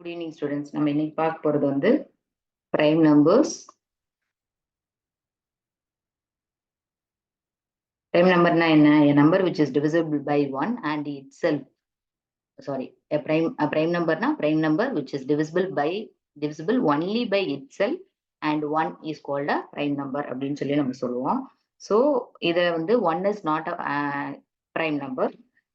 Good evening, students. நம்ம இன்னைக்கு பார்க்க போறது வந்து prime numbers. Prime number னா என்ன? A number which is divisible by 1 and itself. Sorry, a prime number னா prime number which is divisible only by itself and 1 is called a prime number அப்படின்னு சொல்லி நம்ம சொல்லுவோம். So இத வந்து 1 is not a prime number.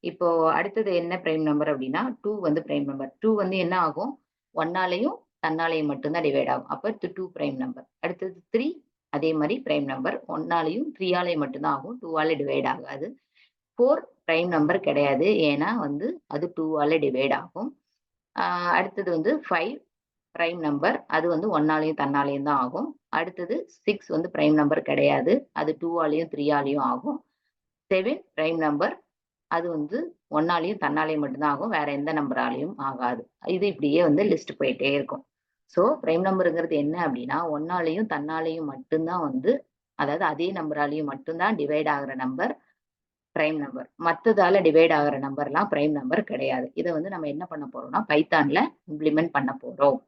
இப்போ அடுத்தது என்ன prime number அப்படின்னா 2 வந்து prime number. 2 வந்து என்ன ஆகும்? 1ஆலையும் தன்னாலையும் மட்டும்தான் டிவைட் ஆகும். அப்ப 2 prime number. அடுத்தது 3 அதே மாதிரி prime number. 1ஆலையும் 3ஆலையும் மட்டும்தான் ஆகும். 2ஆல டிவைட் ஆகாது. 4 prime number கிடையாது. ஏன்னா வந்து அது 2ஆல டிவைட் ஆகும். அடுத்தது வந்து 5 prime number. அது வந்து 1ஆலையும் தன்னாலையும் தான் ஆகும். அடுத்தது 6 வந்து prime number கிடையாது. அது 2ஆலையும் 3ஆலையும் ஆகும். 7 prime number. அது வந்து 1ஆலையும் தன்னாலையும் மட்டும்தான் ஆகும். வேற எந்த நம்பராலையும் ஆகாது. இது இப்படியே வந்து லிஸ்ட் போயிட்டே இருக்கும். ஸோ பிரைம் நம்பருங்கிறது என்ன அப்படின்னா 1ஆலையும் தன்னாலையும் மட்டும்தான் வந்து அதாவது அதே நம்பராலையும் மட்டும்தான் டிவைட் ஆகுற நம்பர் பிரைம் நம்பர். மற்றதால டிவைட் ஆகுற நம்பர்லாம் பிரைம் நம்பர் கிடையாது. இதை வந்து நம்ம என்ன பண்ண போறோம்னா பைத்தான்ல இம்ப்ளிமெண்ட் பண்ண போறோம்.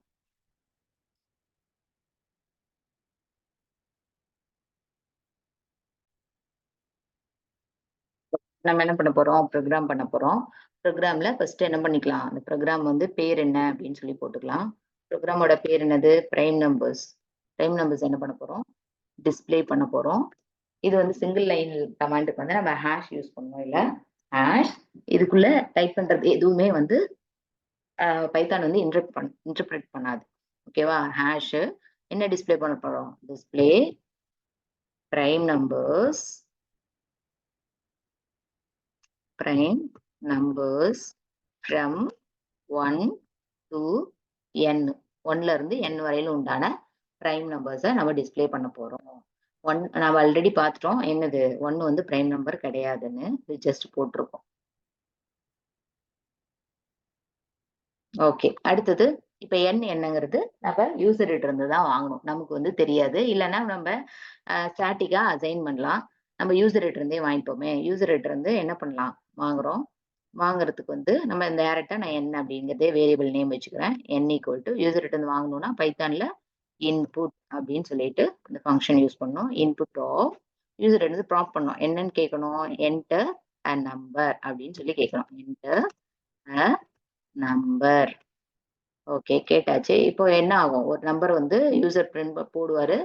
நம்ம என்ன பண்ண போறோம்? ப்ரோக்ராம் பண்ண போறோம். ப்ரோக்ராம்ல ஃபர்ஸ்ட் என்ன பண்ணிக்கலாம்? அந்த ப்ரோக்ராம் வந்து பேர் என்ன அப்படின்னு சொல்லி போட்டுக்கலாம். ப்ரோக்ராமோட பேர் என்னது? Prime numbers. பிரைம் நம்பர்ஸ் என்ன பண்ண போறோம்? டிஸ்பிளே பண்ண போறோம். இது வந்து சிங்கிள் லைன் கமாண்டுக்கு வந்து நம்ம ஹேஷ் யூஸ் பண்ணுவோம். இல்ல ஹேஷ் இதுக்குள்ள டைப் பண்றது எதுவுமே வந்து பைத்தான் வந்து இன்டர்பிரட் பண்ணாது. ஓகேவா? ஹேஷ் என்ன டிஸ்பிளே பண்ண போறோம்? Display prime numbers from 1 to n. 1ல இருந்து n வரையில உண்டான பிரைம் நம்பர்ஸை நம்ம டிஸ்பிளே பண்ண போறோம். நம்ம ஆல்ரெடி பார்த்துட்டோம். என்னது? 1 வந்து பிரைம் நம்பர் கிடையாதுன்னு ஜஸ்ட் போட்டிருக்கோம். ஓகே, அடுத்தது இப்ப n என்னங்கிறது நம்ம யூசர் கிட்ட இருந்து தான் வாங்கணும். நமக்கு வந்து தெரியாது. இல்லைன்னா நம்ம ஸ்டாட்டிக்கா அசைன் பண்ணலாம். நம்ம யூசர் கிட்ட இருந்தே வாங்கிப்போமே. யூசர் கிட்ட இருந்து என்ன பண்ணலாம்? வாங்குறோம். வாங்குறதுக்கு வந்து நம்ம டைரக்டா நான் n அப்படிங்கிறதே வேரியபிள் நேம் வச்சுக்கிறேன். n ஈக்குவல் டு யூசர் கிட்ட இருந்து வாங்கணும்னா பைத்தான்ல இன்புட் அப்படின்னு சொல்லிட்டு இந்த ஃபங்க்ஷன் யூஸ் பண்ணணும். இன்புட் ஆஃப் யூசர் இருந்து ப்ராம்ப்ட் பண்ணணும். என்னன்னு கேட்கணும்? என்டர் அ நம்பர் அப்படின்னு சொல்லி கேட்கணும். என்டர் அ நம்பர். ஓகே, கேட்டாச்சு. இப்போ என்ன ஆகும்? ஒரு நம்பர் வந்து யூசர் பிரிண்ட் போடுவாரு,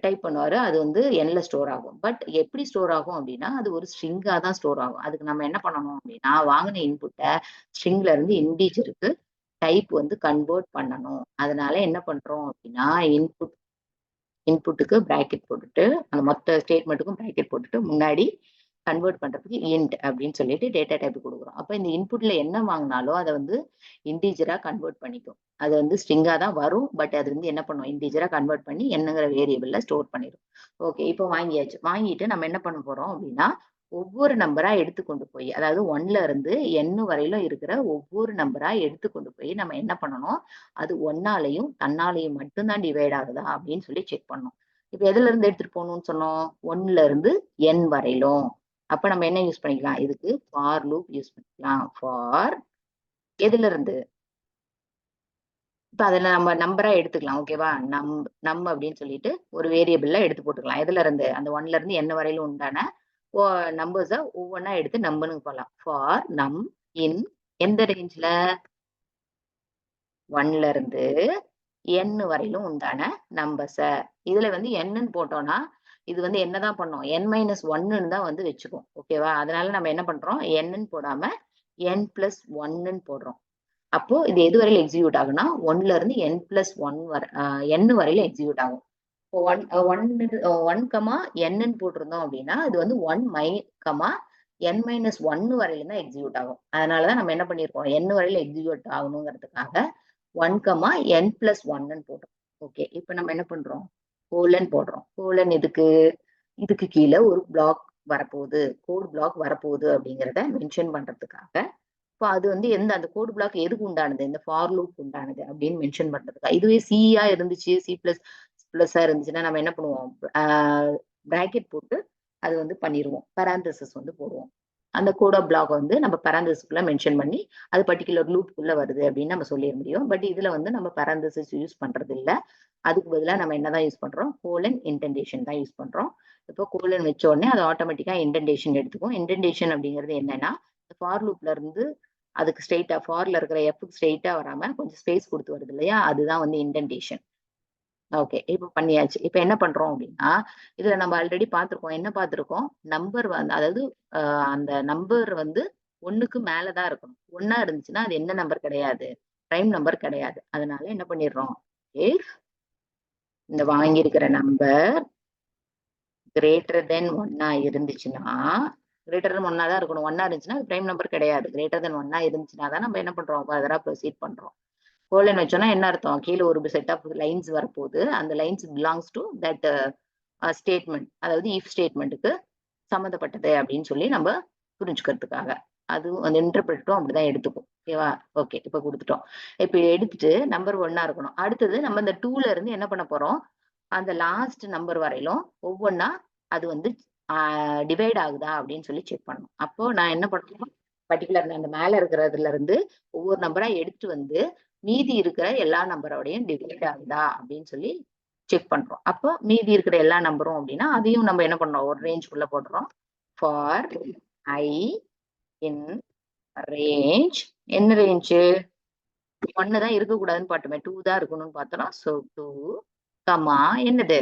டைப் பண்ணுவாரு. அது வந்து என்ல ஸ்டோர் ஆகும். பட் எப்படி ஸ்டோர் ஆகும் அப்படின்னா அது ஒரு ஸ்ட்ரிங்கா தான் ஸ்டோர் ஆகும். அதுக்கு நம்ம என்ன பண்ணணும் அப்படின்னா வாங்கின இன்புட்டை ஸ்ட்ரிங்ல இருந்து இன்டீஜருக்கு டைப் வந்து கன்வெர்ட் பண்ணணும். அதனால என்ன பண்றோம் அப்படின்னா இன்புட்டுக்கு பிராக்கெட் போட்டுட்டு அந்த மொத்த ஸ்டேட்மெண்ட்டுக்கும் பிராக்கெட் போட்டுட்டு முன்னாடி கன்வெர்ட் பண்றதுக்கு இன்ட் அப்படின்னு சொல்லிட்டு டேட்டா டைப் கொடுக்குறோம். அப்ப இந்த இன்புட்ல என்ன வாங்கினாலும் அதை வந்து இன்டீஜரா கன்வெர்ட் பண்ணிக்கும். அது வந்து ஸ்ட்ரிங்கா தான் வரும். பட் அது வந்து என்ன பண்ணும்? இன்டீஜரா கன்வெர்ட் பண்ணி என்னங்கிற வேரியபிள்ல ஸ்டோர் பண்ணிடும். ஓகே, இப்போ வாங்கியாச்சு. வாங்கிட்டு நம்ம என்ன பண்ண போறோம் அப்படின்னா ஒவ்வொரு நம்பரா எடுத்து கொண்டு போய் அதாவது 1ல இருந்து n வரையில இருக்கிற ஒவ்வொரு நம்பரா எடுத்து கொண்டு போய் நம்ம என்ன பண்ணணும்? அது 1ஆலையும் தன்னாலையும் மட்டும்தான் டிவைட் ஆகுதா அப்படின்னு சொல்லி செக் பண்ணணும். இப்ப எதுல இருந்து எடுத்துட்டு போகணும்னு சொன்னோம்? 1ல இருந்து n வரையிலும். அப்ப நம்ம என்ன யூஸ் பண்ணிக்கலாம்? இதுக்கு ஃபார் லூப் யூஸ் பண்ணிக்கலாம். ஃபார் எதுல இருந்து? இப்ப அதுல நம்ம நம்பரா எடுத்துக்கலாம். ஓகேவா? நம் அப்படின்னு சொல்லிட்டு ஒரு வேரியபிள்ல எடுத்து போட்டுக்கலாம். எதுல இருந்து? அந்த 1ல இருந்து n வரையிலும் உண்டான நம்பர்ஸ ஒவ்வொன்னா எடுத்து நம்பர்னு போடலாம். ஃபார் நம் இன் எந்த ரேஞ்ச்ல? 1ல இருந்து n வரையிலும் உண்டான நம்பர்ஸ இதுல வந்து என்னன்னு போட்டோம்னா இது வந்து என்னதான் பண்ணும்? n-1ன்னு தான் வந்து வச்சுக்கும். ஓகேவா? அதனால நம்ம என்ன பண்றோம்? n போடாம n+1ன்னு போடுறோம். அப்போ இது எது வரையில எக்ஸிக்யூட் ஆகும்னா 1ல இருந்து n+1 n வரையில எக்ஸிக்யூட் ஆகும். இப்போ 1, n போட்டிருந்தோம் அப்படின்னா இது வந்து 1, n-1 வரையில தான் எக்ஸிக்யூட் ஆகும். அதனாலதான் நம்ம என்ன பண்ணிருக்கோம்? n வரையில எக்ஸிக்யூட் ஆகணுங்கிறதுக்காக 1, n+1ன்னு போடுறோம். ஓகே, இப்போ நம்ம என்ன பண்றோம்? கோலன் போடுறோம். கோலன் இதுக்கு கீழே ஒரு பிளாக் வரப்போகுது, கோட் பிளாக் வரப்போகுது அப்படிங்கிறத மென்ஷன் பண்றதுக்காக. இப்போ அது வந்து அந்த கோட் பிளாக் எதுக்கு உண்டானது? இந்த ஃபார் லூப் உண்டானது அப்படின்னு மென்ஷன் பண்றதுக்காக. இதுவே சியா இருந்துச்சு, C++ஆ இருந்துச்சுன்னா நம்ம என்ன பண்ணுவோம்? பிராக்கெட் போட்டு அது வந்து பண்ணிடுவோம். பராந்தசிஸ் வந்து போடுவோம். அந்த கோட் ஆஃப் பிளாக் வந்து நம்ம பேரந்தசிஸ்குள்ள மென்ஷன் பண்ணி அது பர்டிகுலர் லூப்புக்குள்ள வருது அப்படின்னு நம்ம சொல்லிட முடியும். பட் இதுல வந்து நம்ம பேரந்தசிஸ் யூஸ் பண்றது இல்ல. அதுக்கு பதிலா நம்ம என்னதான் யூஸ் பண்றோம், கோலன் இன்டென்டேஷன் தான் யூஸ் பண்றோம். இப்போ கோலன் வச்ச உடனே அது ஆட்டோமேட்டிக்கா இன்டென்டேஷன் எடுத்துக்கும். இன்டென்டேஷன் அப்படிங்கிறது என்னன்னா, ஃபார் லூப்ல இருந்து அதுக்கு ஸ்ட்ரெயிட்டா ஃபார்ல இருக்கிற எஃப்க்கு ஸ்ட்ரெயிட்டா வராம கொஞ்சம் ஸ்பேஸ் கொடுத்து வருது இல்லையா, அதுதான் வந்து இன்டென்டேஷன். ஓகே. இப்ப பண்ணியாச்சு. இப்ப என்ன பண்றோம் அப்டின்னா, இதுல நம்ம ஆல்ரெடி பார்த்திருக்கோம். என்ன பார்த்திருக்கோம்? நம்பர் வந்து அதாவது அ அந்த நம்பர் வந்து 1க்கு மேல தான் இருக்கணும். 1ஆ இருந்துச்சுன்னா, அது என்ன நம்பர் கிடையாது. பிரைம் நம்பர் கிடையாது. அதனால என்ன பண்ணிடுறோம்? இஃப் இந்த வாங்கியிருக்கிற நம்பர் கிரேட்டர் தென் 1ஆ இருந்துச்சுன்னா, கிரேட்டர் தென் 1ஆ தான் இருக்கணும். 1ஆ இருந்துச்சுன்னா, அது பிரைம் நம்பர் கிடையாது. கிரேட்டர் தென் 1ஆ இருந்துச்சுன்னா தான் நம்ம என்ன பண்றோம்? ஃபர்தரா ப்ரொசீட் பண்றோம். கோலன் வச்சோம்னா என்ன அர்த்தம்? கீழ ஒரு செட் ஆஃப் லைன்ஸ் வரப்போகுது. அந்த lines belongs do that statement. அதாவது இஃப் ஸ்டேட்மெண்ட்க்கு சம்மந்தப்பட்டது அப்படின்னு சொல்லி நம்ம புரிஞ்சுக்கிறதுக்காக. அதுவும் அந்த இன்டர்பிரட்டும் அப்படிதான் எடுத்துக்கும். ஓகேவா? ஓகே. இப்ப குடுத்துட்டோம். இப்ப எடுத்துட்டு நம்பர் 1ஆ இருக்கணும். அடுத்தது நம்ம இந்த 2ல இருந்து என்ன பண்ண போறோம்? அந்த லாஸ்ட் நம்பர் வரையிலும் ஒவ்வொன்னா அது வந்து டிவைட் ஆகுதா அப்படின்னு சொல்லி செக் பண்ணணும். அப்போ நான் என்ன பண்ணணும்? பர்ட்டிகுலர் அந்த மேல இருக்கிறதுல இருந்து ஒவ்வொரு நம்பரா எடுத்துட்டு வந்து மீதி இருக்கிற எல்லா நம்பரோடையும் டிவைட் ஆகுதா அப்படின்னு சொல்லி செக் பண்றோம். அப்போ மீதி இருக்கிற எல்லா நம்பரும் அப்படின்னா அதையும் நம்ம என்ன பண்றோம்? ஒரு ரேஞ்சுக்குள்ள போடுறோம். ஃபார் ஐ இன் ரேஞ்ச் என்ன ரேஞ்சு? 1 தான் இருக்கக்கூடாதுன்னு பார்த்தோமே. 2 தான் இருக்கணும்னு பார்த்தோம். ஸோ 2 கமா என்னது?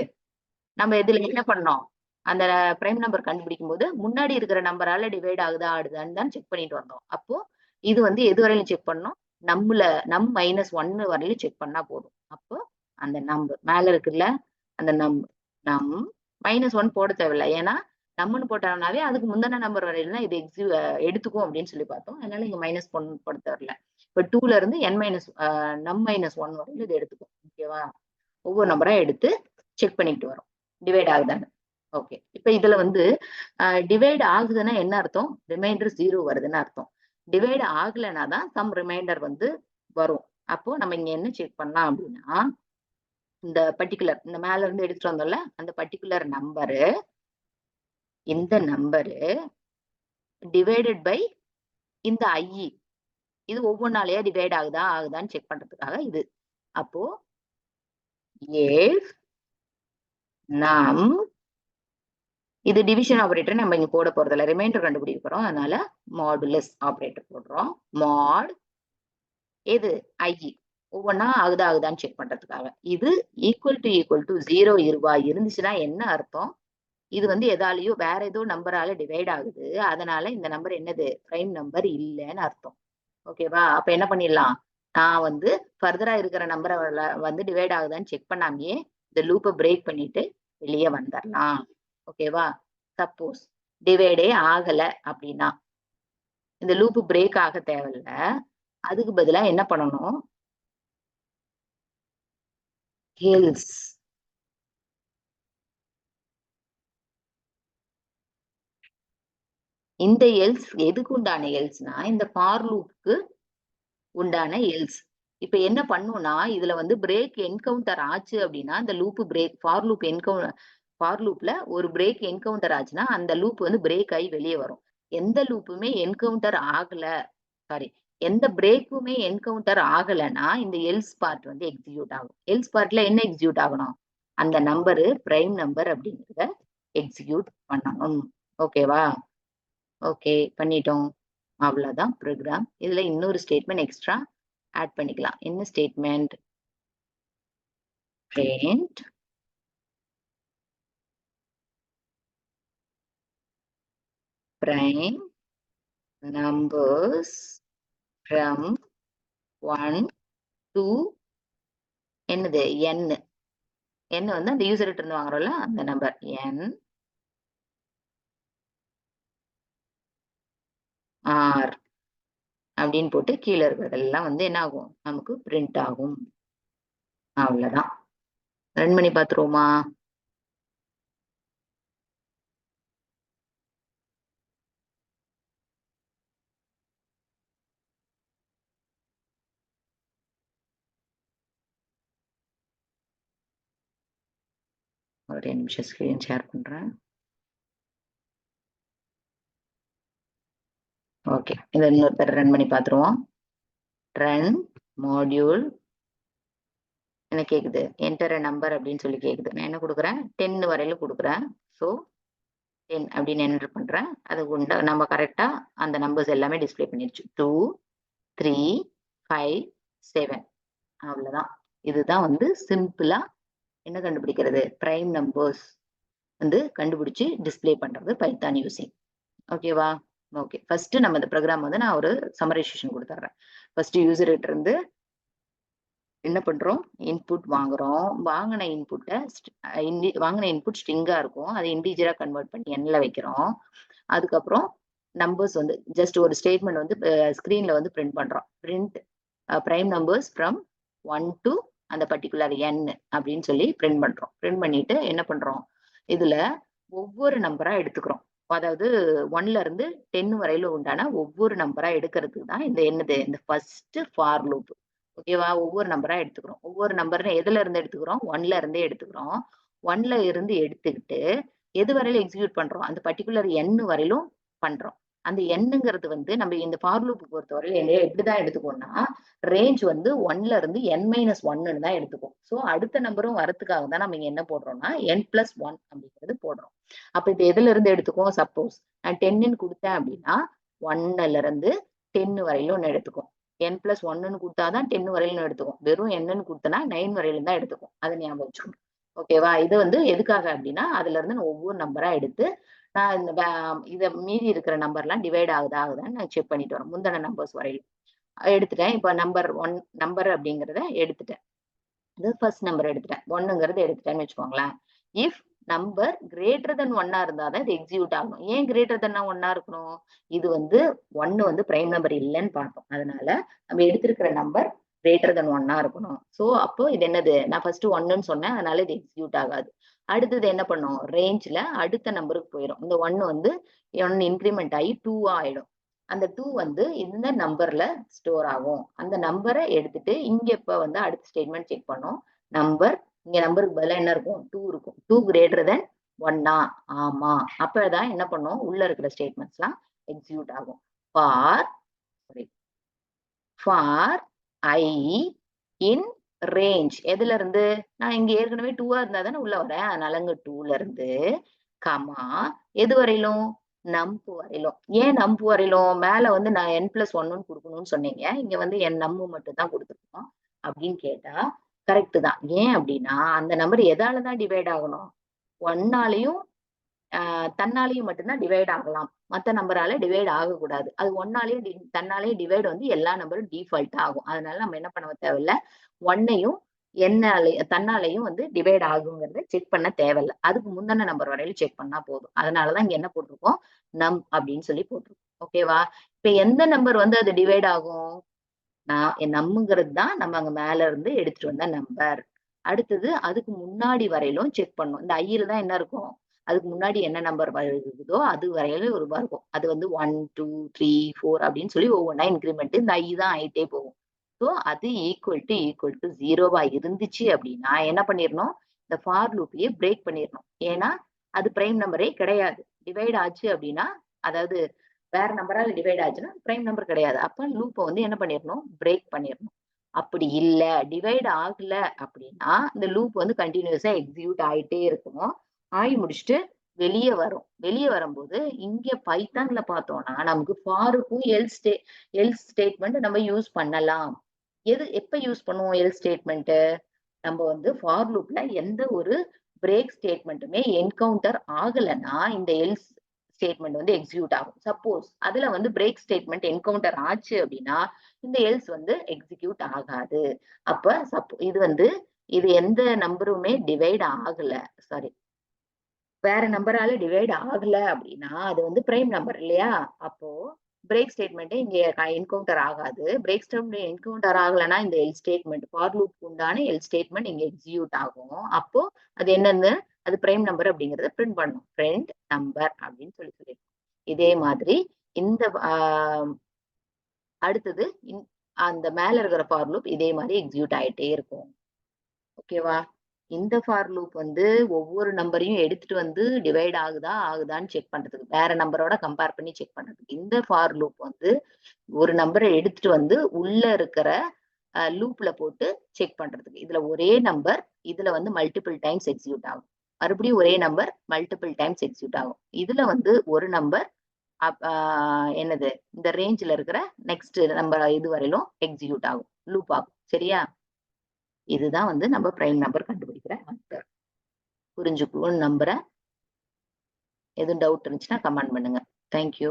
நம்ம இதுல என்ன பண்ணோம்? அந்த பிரைம் நம்பர் கண்டுபிடிக்கும்போது, முன்னாடி இருக்கிற நம்பரால டிவைட் ஆகுதா, ஆகுதான்னு தான் செக் பண்ணிட்டு வந்தோம். அப்போ இது வந்து எது வரையிலும் செக் பண்ணணும்? நம்ல நம் -1 வரையிலும் செக் பண்ணா போதும். அப்போ அந்த நம்பர் மேல இருக்குல்ல, அந்த நம் -1 போட தேவையில்ல. ஏன்னா, நம்ன்னு போட்டோம்னாவே அதுக்கு முந்தின நம்பர் வரையிலும் தான் இது எடுத்துக்கும் அப்படின்னு சொல்லி பார்த்தோம். அதனால இங்க -1 போட தேவையில்ல. இப்ப 2ல இருந்து நம் -1 வரையிலும் இது எடுத்துக்கும். ஓகேவா? ஒவ்வொரு நம்பரா எடுத்து செக் பண்ணிட்டு வரோம். டிவைட் ஆகுதான்னு. ஓகே. இப்ப இதுல வந்து டிவைட் ஆகுதுன்னா என்ன அர்த்தம்? ரிமைண்டர் 0 வருதுன்னு அர்த்தம். டிவைட் ஆகலன்னா தான் சம் ரிமைண்டர் வந்து வரும். அப்போ நம்ம இங்க என்ன செக் பண்ணலாம் அப்டின்னா, இந்த மேல இருந்து எடுத்துட்டு வந்தோம்ல, அந்த பர்ட்டிகுலர் நம்பரு இந்த நம்பரு டிவைடட் பை இந்த i. இது ஒவ்வொன்னாலயா டிவைட் ஆகுதா, ஆகுதான்னு செக் பண்றதுக்காக இது. அப்போ இஃப் நம் இது டிவிஷன் ஆபரேட்டர் நம்ம இங்க போட போறதில்ல. ரிமைண்டர் கண்டுபிடிக்க போறோம். அதனால மாடுலஸ் ஆபரேட்டர் போடுறோம். மாட் எது? i. ஒவ்வொன்னா ஆகுதான்னு செக் பண்றதுக்காக. இது ஈக்குவல் டு 0 இருந்துச்சுன்னா என்ன அர்த்தம்? இது வந்து எதாலயோ வேற ஏதோ நம்பரால டிவைட் ஆகுது. அதனால இந்த நம்பர் என்னது? பிரைம் நம்பர் இல்லன்னு அர்த்தம். ஓகேவா? அப்ப என்ன பண்ணிடலாம்? நான் வந்து ஃபர்தரா இருக்கிற நம்பர வந்து டிவைட் ஆகுதான்னு செக் பண்ணாமயே இந்த லூப்ப பிரேக் பண்ணிட்டு வெளிய வந்துரலாம். ஓகேவா? சப்போஸ் டிவைடே ஆகல அப்படின்னா, இந்த லூப் பிரேக் ஆக தேவையில்ல. அதுக்கு பதிலா என்ன பண்ணணும்? எல்ஸ் இந்த எல்ஸ் எதுக்கு உண்டான எல்ஸ்னா, இந்த ஃபார் லூப்க்கு உண்டான எல்ஸ். இப்ப என்ன பண்ணும்னா, இதுல வந்து பிரேக் என்கவுண்டர் ஆச்சு அப்படின்னா, அந்த லூப் பிரேக் ஃபார் லூப்ல ஒரு பிரேக் என்கவுண்டர் ஆச்சுன்னா, அந்த லூப் வந்து பிரேக் ஆயி வெளிய வரும். எந்த லூப்புமே என்கவுண்டர் ஆகல சாரி எந்த பிரேக்குமே என்கவுண்டர் ஆகலன்னா, இந்த எல்ஸ் பார்ட் வந்து எக்ஸிக்யூட் ஆகும். எல்ஸ் பார்ட்ல என்ன எக்ஸிக்யூட் ஆகணும்? அந்த நம்பரு பிரைம் நம்பர் அப்படிங்கிறத எக்ஸிக்யூட் பண்ணணும். ஓகேவா? ஓகே பண்ணிட்டோம். அவ்வளோதான் ப்ரோகிராம். இதுல இன்னொரு ஸ்டேட்மெண்ட் எக்ஸ்ட்ரா ஆட் பண்ணிக்கலாம். என்ன statement? Print prime numbers from 1 to என்னது n. n வந்து அந்த யூசர்கிட்ட இருந்து வாங்குறோம்ல அந்த நம்பர் n r அப்படின்னு போட்டு கீழ இருக்கிறதெல்லாம் வந்து என்ன ஆகும்? நமக்கு பிரிண்ட் ஆகும். அவ்வளவுதான். ரன் பண்ணி பார்த்துருவோமா? ஒரு நிமிஷம் ஸ்கிரீன் ஷேர் பண்றேன். ஓகே, இதை இன்னொரு தடவை ரன் பண்ணி பார்த்துருவோம். ரன் மாடியூல் என்ன கேக்குது, என்டர் நம்பர் அப்படின்னு சொல்லி கேக்குது. நான் என்ன கொடுக்குறேன், 10 வரையில கொடுக்குறேன். ஸோ 10 அப்படின்னு என்டர் பண்றேன். அது உண்டா நம்ம கரெக்டா அந்த நம்பர்ஸ் எல்லாமே டிஸ்பிளே பண்ணிருச்சு. 2 3 5 7 அவ்வளவுதான். இதுதான் வந்து சிம்பிளா என்ன கண்டுபிடிக்கிறது, பிரைம் நம்பர்ஸ் வந்து கண்டுபிடிச்சு டிஸ்பிளே பண்றது பைத்தான் யூசிங். ஓகேவா? ஓகே, ஃபர்ஸ்ட் நம்ம இந்த ப்ரோக்ராம் வந்து நான் ஒரு சம்மரைசேஷன் கொடுத்துட்றேன். ஃபர்ஸ்ட் யூசர் கிட்ட இருந்து என்ன பண்றோம், இன்புட் வாங்குறோம். வாங்கின இன்புட் ஸ்ட்ரிங்கா இருக்கும். அதை இன்டிஜரா கன்வெர்ட் பண்ணி எண்ல வைக்கிறோம். அதுக்கப்புறம் நம்பர்ஸ் வந்து ஜஸ்ட் ஒரு ஸ்டேட்மெண்ட் வந்து ஸ்கிரீன்ல வந்து பிரிண்ட் பண்றோம். Print prime numbers from 1 to அந்த பர்டிகுலர் என் அப்படின்னு சொல்லி பிரிண்ட் பண்றோம். பிரிண்ட் பண்ணிட்டு என்ன பண்றோம், இதுல ஒவ்வொரு நம்பரா எடுத்துக்கிறோம். அதாவது 1ல இருந்து 10 வரையில உண்டான ஒவ்வொரு நம்பரா எடுக்கிறதுக்கு தான் இந்த என்னது, இந்த ஃபர்ஸ்ட் ஃபார் லூப். ஓகேவா? ஒவ்வொரு நம்பரா எடுத்துக்கிறோம். ஒவ்வொரு நம்பர்னு எதுல இருந்து எடுத்துக்கிறோம், 1ல இருந்தே எடுத்துக்கிறோம். 1ல இருந்து எடுத்துக்கிட்டு எது வரையில எக்ஸிக்யூட் பண்றோம், அந்த பர்டிகுலர் எண் வரையிலும் பண்றோம். அந்த எண்ணுங்கிறது வந்து நம்ம இந்த ஃபார் லூப் பொறுத்தவரையில எப்படிதான் எடுத்துக்கோம்னா, ரேஞ்ச் வந்து 1ல இருந்து n-1ன்னு தான் எடுத்துக்கும். ஸோ அடுத்த நம்பரும் வரதுக்காக தான் நம்ம இங்க என்ன போடுறோம்னா n+1 அப்படிங்கிறது போடுறோம். அப்ப இது எதுல இருந்து எடுத்துக்கும், சப்போஸ் நான் 10ன்னு கொடுத்தேன் அப்படின்னா 1ல இருந்து 10 வரையிலும் ஒன்னு எடுத்துக்கும். n+1ன்னு கொடுத்தாதான் 10 வரையிலும் எடுத்துக்கும். வெறும் என்னன்னு கொடுத்தனா 9 வரையிலும் தான் எடுத்துக்கும். அதை ஞாபகம் வச்சுக்கணும். ஓகேவா? இது வந்து எதுக்காக அப்படின்னா அதுல இருந்து நான் ஒவ்வொரு நம்பரா எடுத்து நான் இந்த இத மீதி இருக்கிற நம்பர்லாம் டிவைட் ஆகுதான்னு நான் செக் பண்ணிட்டு வரேன். முந்தின நம்பர்ஸ் வரையிலும் எடுத்துட்டேன். இப்ப நம்பர் அப்படிங்கிறத எடுத்துட்டேன். இது ஃபர்ஸ்ட் நம்பர் எடுத்துட்டேன். 1ங்கிறது எடுத்துட்டேன்னு வச்சுக்கோங்களேன். இஃப் நம்பர் கிரேட்டர் தென் 1 இருந்தா தான் இது எக்ஸிக்யூட் ஆகணும். ஏன் கிரேட்டர் தென் 1 இருக்கணும், இது வந்து 1 வந்து பிரைம் நம்பர் இல்லைன்னு பார்த்தோம். அதனால நம்ம எடுத்திருக்கிற நம்பர் கிரேட்டர் தென் 1 இருக்கணும். சோ அப்போ இது என்னது, நான் ஃபர்ஸ்ட் 1ன்னு சொன்னேன், அதனால இது எக்ஸிக்யூட் ஆகாது. அடுத்தது என்ன பண்ணும், ரேஞ்ச்ல அடுத்த நம்பருக்கு போயிடும். இந்த 1 வந்து 1 இன்கிரிமெண்ட் ஆகி 2 ஆயிடும். அந்த 2 வந்து இந்த நம்பர்ல ஸ்டோர் ஆகும். அந்த நம்பரை எடுத்துட்டு இங்க இப்ப வந்து அடுத்த ஸ்டேட்மெண்ட் செக் பண்ணும். நம்பர் இங்க நம்பருக்கு பதிலா என்ன இருக்கும், 2 இருக்கும். 2 கிரேட்டர் தென் 1 ஆமா. அப்பதான் என்ன பண்ணும், உள்ள இருக்கிற ஸ்டேட்மெண்ட்ஸ் எல்லாம் எக்ஸிக்யூட் ஆகும். For for I in range எதுல இருந்து, நான் இங்க ஏற்கனவே 2 இருந்தா தானே உள்ள வரேன். அதனால இங்க 2ல இருந்து கமா எது வரையிலும், நம்பு வரையிலும். ஏன் நம்பு வரையிலும், மேல வந்து நான் n+1ன்னு கொடுக்கணும்னு சொன்னீங்க, இங்க வந்து என் நம்பு மட்டும் தான் கொடுத்துருக்கோம் அப்படின்னு கேட்டா கரெக்ட் தான். ஏன் அப்படின்னா அந்த நம்பர் எதாலதான் டிவைட் ஆகணும், 1ஆலையும் தன்னாலையும் மட்டும்தான் டிவைட் ஆகலாம். மத்த நம்பரால டிவைட் ஆகக்கூடாது. அது 1ஆலையும் தன்னாலையும் டிவைட் வந்து எல்லா நம்பரும் டிஃபால்ட் ஆகும். அதனால நம்ம என்ன பண்ண தேவையில்ல, 1ஐயும் தன்னாலையும் வந்து டிவைட் ஆகுங்கிறத செக் பண்ண தேவையில்ல. அதுக்கு முந்தின நம்பர் வரையிலும் செக் பண்ணா போதும். அதனாலதான் இங்க என்ன போட்டிருக்கோம், நம் அப்படின்னு சொல்லி போட்டிருக்கோம். ஓகேவா? இப்ப எந்த நம்பர் வந்து அது டிவைட் ஆகும், நம்ங்கிறது தான் நம்ம அங்க மேல இருந்து எடுத்துட்டு வந்த நம்பர். அடுத்தது அதுக்கு முன்னாடி வரையிலும் செக் பண்ணும். இந்த ஐல தான் என்ன இருக்கும், அதுக்கு முன்னாடி என்ன நம்பர் வருதோ அது வரையிலும் ஒரு ரூபா இருக்கும். அது வந்து 1 2 3 4 அப்படின்னு சொல்லி ஒவ்வொன்றா இன்கிரிமெண்ட் இந்த ஐ தான் ஆயிட்டே போகும். ஸோ அது ஈக்குவல் டு 0வா இருந்துச்சு அப்படின்னா என்ன பண்ணிடணும், இந்த ஃபார் லூப்பையே பிரேக் பண்ணிடணும். ஏன்னா அது பிரைம் நம்பரே கிடையாது. டிவைட் ஆச்சு அப்படின்னா, அதாவது வேற நம்பரால டிவைட் ஆச்சுன்னா பிரைம் நம்பர் கிடையாது. அப்ப லூப்பை வந்து என்ன பண்ணிடணும், பிரேக் பண்ணிடணும். அப்படி இல்ல, டிவைட் ஆகல அப்படின்னா இந்த லூப் வந்து கண்டினியூஸா எக்ஸிக்யூட் ஆயிட்டே இருக்கும். ஆகி முடிச்சுட்டு வெளியே வரும். வெளியே வரும்போது இங்க பைத்தான்ல பார்த்தோம்னா நமக்கு ஃபாருக்கும் எல்ஸ் ஸ்டேட்மெண்ட் நம்ம யூஸ் பண்ணலாம். எப்ப யூஸ் பண்ணுவோம் எல்ஸ் ஸ்டேட்மெண்ட், நம்ம வந்து ஃபார் லூப்ல எந்த ஒரு பிரேக் ஸ்டேட்மெண்ட்டுமே என்கவுண்டர் ஆகலைன்னா இந்த எல்ஸ் ஸ்டேட்மெண்ட் வந்து எக்ஸிக்யூட் ஆகும். சப்போஸ் அதுல வந்து பிரேக் ஸ்டேட்மெண்ட் என்கவுண்டர் ஆச்சு அப்படின்னா இந்த எல்ஸ் வந்து எக்ஸிக்யூட் ஆகாது. அப்ப இது எந்த நம்பருமே டிவைட் ஆகல, சாரி வேற நம்பரால டிவைட் ஆகல அப்படின்னா அது வந்து பிரைம் நம்பர் இல்லையா. அப்போ பிரேக் ஸ்டேட்மெண்ட் இங்க என்கவுண்டர் ஆகாது. பிரேக் ஸ்டேட்மெண்ட் என்கவுண்டர் ஆகலைன்னா இந்த எல் ஸ்டேட்மெண்ட் ஃபார் லூப் உண்டான எல் ஸ்டேட்மெண்ட் இங்க எக்ஸிக்யூட் ஆகும். அப்போ அது என்னன்னு, அது பிரைம் நம்பர் அப்படிங்கறத பிரிண்ட் பண்ணும். பிரிண்ட் நம்பர் அப்படின்னு சொல்லியிருக்கோம். இதே மாதிரி இந்த அடுத்தது அந்த மேல இருக்கிற ஃபார் லூப் இதே மாதிரி எக்ஸிக்யூட் ஆயிட்டே இருக்கும். ஓகேவா? இந்த ஃபார் லூப் வந்து ஒவ்வொரு நம்பரையும் எடுத்துட்டு வந்து டிவைட் ஆகுதான்னு செக் பண்றதுக்கு, வேற நம்பரோட கம்பேர் பண்ணி செக் பண்றதுக்கு. இந்த ஃபார் லூப் வந்து ஒரு நம்பரை எடுத்துட்டு வந்து உள்ள இருக்கிற லூப்ல போட்டு செக் பண்றதுக்கு. இதுல ஒரே நம்பர் இதுல வந்து மல்டிபிள் டைம்ஸ் எக்ஸிக்யூட் ஆகும். மறுபடியும் ஒரே நம்பர் மல்டிபிள் டைம்ஸ் எக்ஸிக்யூட் ஆகும். இதுல வந்து ஒரு நம்பர் என்னது இந்த ரேஞ்ச்ல இருக்கிற நெக்ஸ்ட் நம்பர் இது வரையிலும் எக்ஸிக்யூட் ஆகும், லூப் ஆகும். சரியா? இதுதான் வந்து நம்ம பிரைம் நம்பர் கண்டுபிடிக்கிற மெத்தட். புரிஞ்சுக்கணும்னு நம்புறேன். எதுவும் டவுட் இருந்துச்சுன்னா கமெண்ட் பண்ணுங்க. தேங்க்யூ.